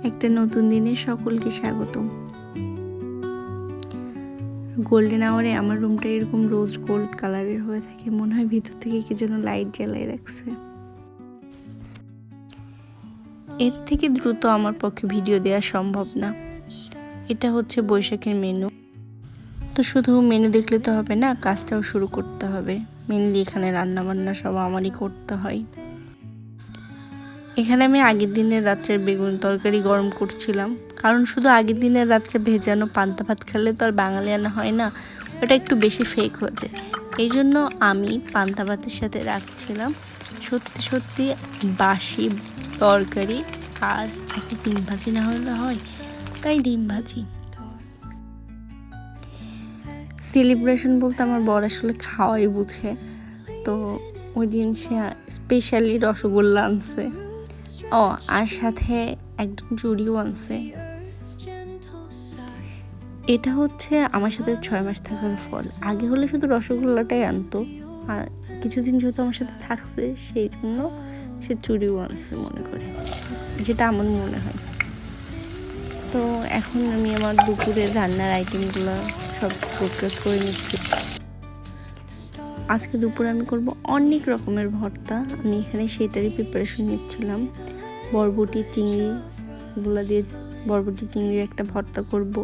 একটা নতুন দিনে সকলকে স্বাগতম। গোল্ডেন আওয়ারে আমার রুমটা এরকম রোজ গোল্ড কালারের হয়ে থাকে, মনে হয় ভিতর থেকে কি যেন লাইট জ্বালিয়ে রাখছে। এর থেকে দ্রুত আমার পক্ষে ভিডিও দেওয়া সম্ভব না। এটা হচ্ছে বৈশাখের মেনু। তো শুধু মেনু দেখলে তো হবে না, কাজটাও শুরু করতে হবে। মেনলি এখানে রান্না বান্না সব আমারই করতে হয়। এখানে আমি আগের দিনের রাত্রের বেগুন তরকারি গরম করছিলাম, কারণ শুধু আগের দিনের রাত্রে ভেজানো পান্তা ভাত খেলে তো আর বাঙালিয়ানা হয় না, ওটা একটু বেশি ফেক হয়ে যায়। এই জন্য আমি পান্তা ভাতের সাথে রাখছিলাম সত্যি সত্যি বাসি তরকারি আর একটা ডিম ভাজি, না হলে হয়, তাই ডিম ভাজি। সেলিব্রেশন বলতে আমার বর আসলে খাওয়াই বুঝে, তো ওই দিন সে স্পেশালি রসগোল্লা আনছে, আর সাথে একজন চুড়িও আনছে। এটা হচ্ছে আমার সাথে 6 মাস থাকার ফল। আগে হলে শুধু রসগোল্লাটাই আনতো, আর কিছুদিন যেহেতু আমার সাথে থাকছে সেই জন্য সে চুড়িও আনছে মনে করে, যেটা আমার মনে হয়। তো এখন আমি আমার দুপুরের রান্নার আইটেমগুলো সব প্রস্তুত করে নিচ্ছি। আজকে দুপুরে আমি করব অনেক রকমের ভর্তা। আমি এখানে সেটারই প্রিপারেশন নিচ্ছিলাম। বরবটি চিংড়িগুলো দিয়ে বরবটি চিংড়ির একটা ভর্তা করব।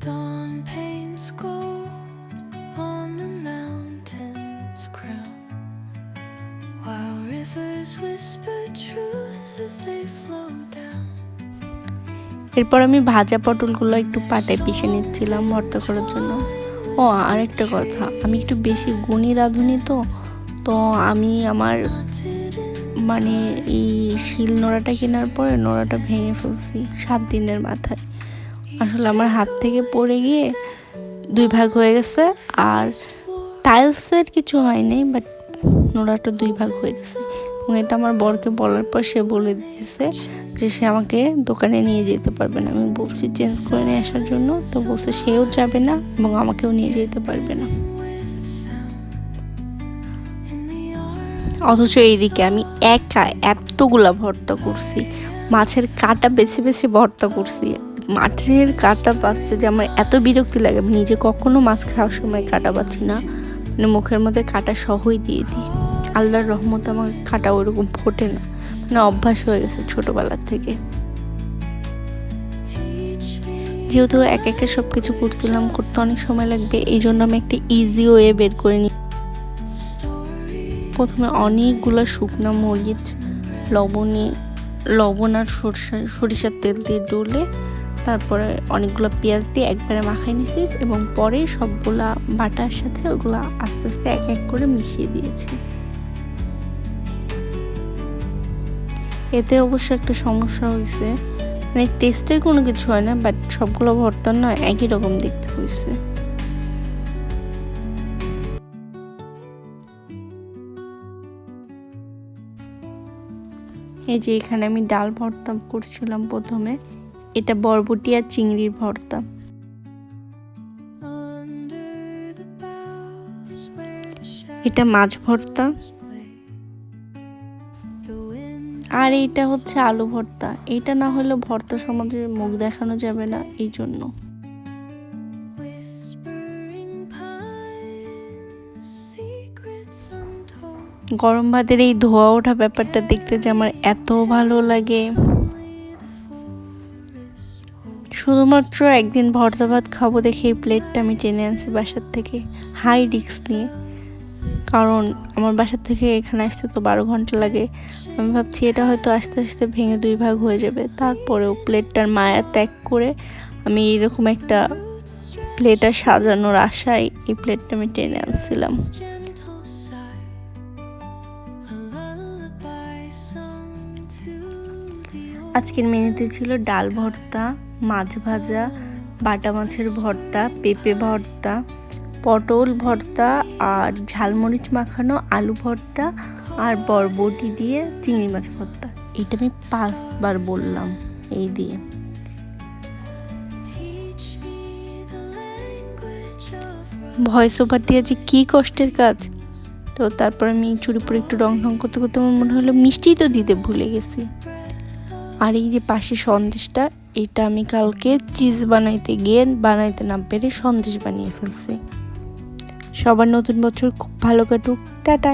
Dawn paints gold on the mountain's crown, while rivers whisper truth as they flow down. এরপর আমি ভাজা পটলগুলো একটু পাটায় পিষে নিচ্ছিলাম ভর্তা করার জন্য। আরেকটা কথা, আমি একটু বেশি গুণী রাঁধুনি, তো আমি আমার এই শিল নোড়াটা কেনার পরে নোড়াটা ভেঙে ফেলছি 7 দিনের মাথায়। আসলে আমার হাত থেকে পড়ে গিয়ে 2 ভাগ হয়ে গেছে, আর টাইলসের কিছু হয়নি, বাট নোড়াটা 2 ভাগ হয়ে গেছে। এবং এটা আমার বরকে বলার পর সে বলে দিয়েছে যে সে আমাকে দোকানে নিয়ে যেতে পারবে না। আমি বলছি চেঞ্জ করে নিয়ে আসার জন্য, তো বলছে সেও যাবে না এবং আমাকেও নিয়ে যেতে পারবে না। অথচ এইদিকে আমি একা এতগুলা ভর্তা করছি, মাছের কাঁটা বেছে বেছে ভর্তা করছি। মাছের কাঁটা বাছতে যে আমার এত বিরক্তি লাগে, আমি নিজে কখনো মাছ খাওয়ার সময় কাঁটা বাছি না, মুখের মধ্যে কাঁটা সহই দিয়ে দিই। আল্লাহর রহমতে আমার কাঁটা ওরকম ফোটে না, অভ্যাস হয়ে গেছে ছোটবেলার থেকে। যেহেতু এক একটা সব কিছু করছিলাম, করতে অনেক সময় লাগবে, এই জন্য আমি একটা ইজি ওয়ে বের করে নিই। প্রথমে অনেকগুলো শুকনো মরিচ লবণ আর সরিষার তেল দিয়ে ডলে, তারপরে অনেকগুলো পেঁয়াজ দিয়ে একবারে মাখাই নিছি, এবং পরে সবগুলা বাটার সাথে ওগুলা আস্তে আস্তে এক এক করে মিশিয়ে দিয়েছি। এতে অবশ্য একটা সমস্যা হয়েছে, টেস্টের কোনো কিছু হয় না, বাট সবগুলো ভর্তা না একই রকম দেখতে হয়েছে। এই যে এখানে আমি ডাল ভর্তা করছিলাম প্রথমে, এটা বরবটি আর চিংড়ির ভর্তা। এটা মাছ ভর্তা, আর এইটা হচ্ছে আলু ভর্তা। এটা না হলে ভর্তা সমাজে মুখ দেখানো যাবে না, এই জন্য। গরম ভাতের এই ধোয়া ওঠা ব্যাপারটা দেখতে যে আমার এত ভালো লাগে। শুধুমাত্র একদিন ভর্তা ভাত খাবো দেখে এই প্লেটটা আমি টেনে আনছি বাসার থেকে, হাই রিস্ক নিয়ে, কারণ আমার বাসার থেকে এখানে আসতে তো 12 ঘন্টা লাগে। আমি ভাবছি এটা হয়তো আস্তে আস্তে ভেঙে 2 ভাগ হয়ে যাবে, তারপরেও প্লেটটার মায়া ত্যাগ করে আমি এরকম একটা প্লেটটা সাজানোর আশায় এই প্লেটটা আমি টেনে আনছিলাম। আজকের মেনুতে ছিল ডাল ভর্তা, মাছ ভাজা, বাটা মাছের ভর্তা, পেঁপে ভর্তা, পটল ভর্তা আর ঝালমরিচ মাখানো আলু ভর্তা আর বরবটি দিয়ে চিংড়ি মাছ ভর্তা। এটা আমি 5 বার বললাম এই দিয়ে। ভয়েস ওভার দিয়ে যে কী কষ্টের কাজ। তো তারপর আমি চুড়ি পরে একটু রং ঢং করতে করতে আমার মনে হলো মিষ্টি তো দিতে ভুলে গেছি। আর এই যে পাশে সন্দেশটা, এটা আমি কালকে চিজ বানাইতে গিয়ে বানাইতে না পেরে সন্দেশ বানিয়ে ফেলছি। সবার নতুন বছর খুব ভালো কাটুক। টাটা।